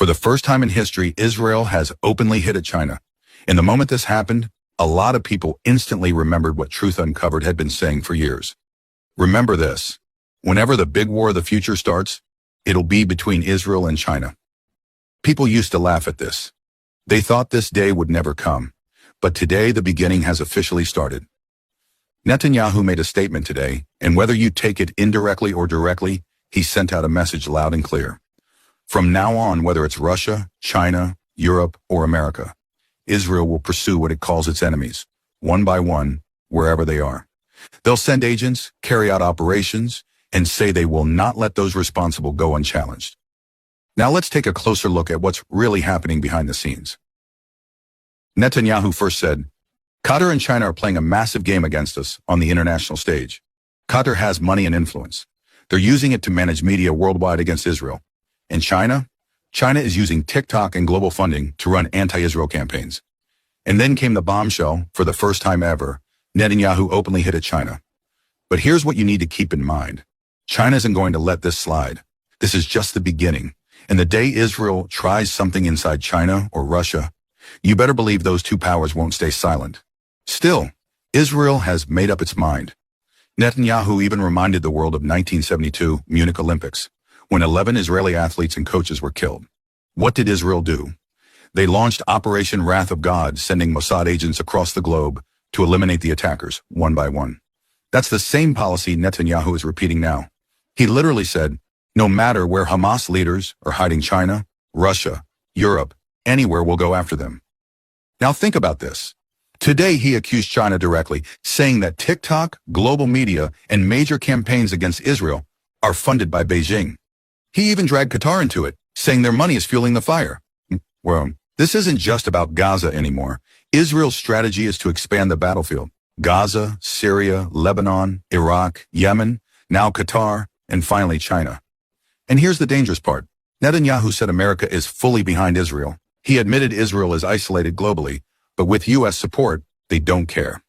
For the first time in history, Israel has openly hit at China. And the moment this happened, a lot of people instantly remembered what Truth Uncovered had been saying for years. Remember this: whenever the big war of the future starts, it'll be between Israel and China. People used to laugh at this. They thought this day would never come. But today, the beginning has officially started. Netanyahu made a statement today, and whether you take it indirectly or directly, he sent out a message loud and clear. From now on, whether it's Russia, China, Europe, or America, Israel will pursue what it calls its enemies, one by one, wherever they are. They'll send agents, carry out operations, and say they will not let those responsible go unchallenged. Now let's take a closer look at what's really happening behind the scenes. Netanyahu first said, Qatar and China are playing a massive game against us on the international stage. Qatar has money and influence. They're using it to manage media worldwide against Israel. And China? China is using TikTok and global funding to run anti-Israel campaigns. And then came the bombshell. For the first time ever, Netanyahu openly hit at China. But here's what you need to keep in mind. China isn't going to let this slide. This is just the beginning. And the day Israel tries something inside China or Russia, you better believe those two powers won't stay silent. Still, Israel has made up its mind. Netanyahu even reminded the world of 1972 Munich Olympics, when 11 Israeli athletes and coaches were killed. What did Israel do? They launched Operation Wrath of God, sending Mossad agents across the globe to eliminate the attackers, one by one. That's the same policy Netanyahu is repeating now. He literally said, no matter where Hamas leaders are hiding, China, Russia, Europe, anywhere, will go after them. Now think about this. Today he accused China directly, saying that TikTok, global media, and major campaigns against Israel are funded by Beijing. He even dragged Qatar into it, saying their money is fueling the fire. Well, this isn't just about Gaza anymore. Israel's strategy is to expand the battlefield. Gaza, Syria, Lebanon, Iraq, Yemen, now Qatar, and finally China. And here's the dangerous part. Netanyahu said America is fully behind Israel. He admitted Israel is isolated globally, but with U.S. support, they don't care.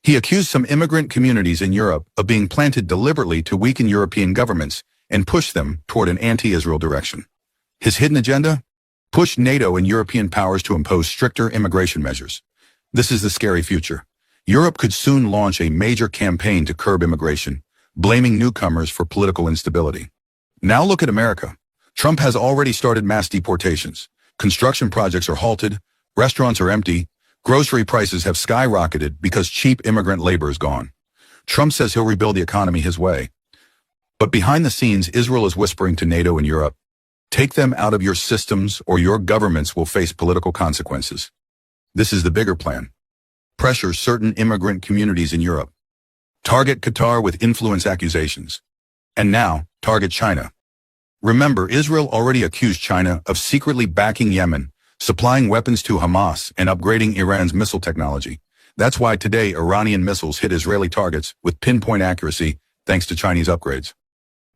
He accused some immigrant communities in Europe of being planted deliberately to weaken European governments and push them toward an anti-Israel direction. His hidden agenda? Push NATO and European powers to impose stricter immigration measures. This is the scary future. Europe could soon launch a major campaign to curb immigration, blaming newcomers for political instability. Now look at America. Trump has already started mass deportations. Construction projects are halted, restaurants are empty, grocery prices have skyrocketed because cheap immigrant labor is gone. Trump says he'll rebuild the economy his way. But behind the scenes, Israel is whispering to NATO and Europe, take them out of your systems or your governments will face political consequences. This is the bigger plan. Pressure certain immigrant communities in Europe. Target Qatar with influence accusations. And now, target China. Remember, Israel already accused China of secretly backing Yemen, supplying weapons to Hamas, and upgrading Iran's missile technology. That's why today Iranian missiles hit Israeli targets with pinpoint accuracy thanks to Chinese upgrades.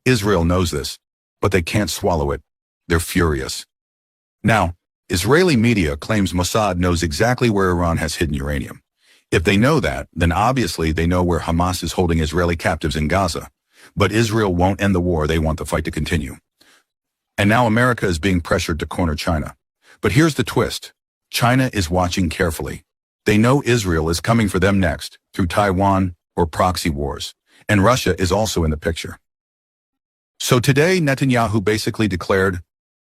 Israel knows this, but they can't swallow it. They're furious. Now, Israeli media claims Mossad knows exactly where Iran has hidden uranium. If they know that, then obviously they know where Hamas is holding Israeli captives in Gaza. But Israel won't end the war. They want the fight to continue. And now America is being pressured to corner China. But here's the twist. China is watching carefully. They know Israel is coming for them next, through Taiwan or proxy wars. And Russia is also in the picture. So today, Netanyahu basically declared,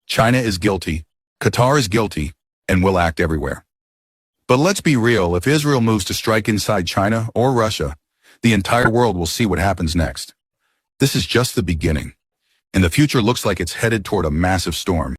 China is guilty, Qatar is guilty, and will act everywhere. But let's be real, if Israel moves to strike inside China or Russia, the entire world will see what happens next. This is just the beginning. And the future looks like it's headed toward a massive storm.